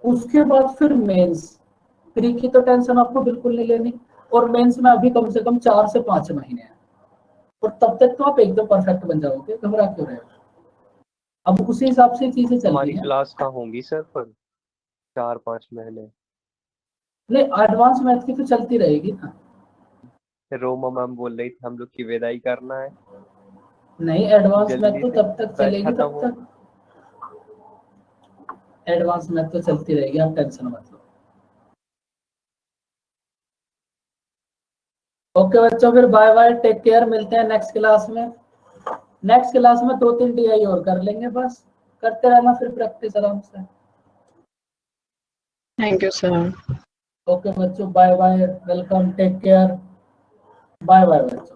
उसके बाद फिर मेंस। प्री की तो टेंशन आपको बिल्कुल नहीं लेनी, और मेंस में अभी कम से कम 4 से 5 महीने हैं, और तब तक तो आप एकदम परफेक्ट बन जाओगे, घबरा क्यों रहे हो? अब उसी हिसाब से चीजें चल हमारी रही हैं। क्लास कहाँ होंगी सर पर 4-5 महीने? नहीं, एडवांस मैथ की तो चलती रहेगी ना। रोमा मैम बोल रही थी हम लोग की विदाई करना है नहीं, एडवांस मैथ जल्दी तो से, तब तक बैच चलेगी खत्म तब हो। तक। एडवांस मैथ तो चलती रहेगी, आप टेंशन मत लो। ओके बच्चों, फिर बाय बाय, टेक केयर, मिलते हैं नेक्स्ट क्लास में। नेक्स्ट क्लास में 2-3 DI और कर लेंगे, बस करते रहना फिर प्रैक्टिस आराम से। Thank you sir. ओके बच्चों, bye bye, welcome, take care, bye bye बच्चों।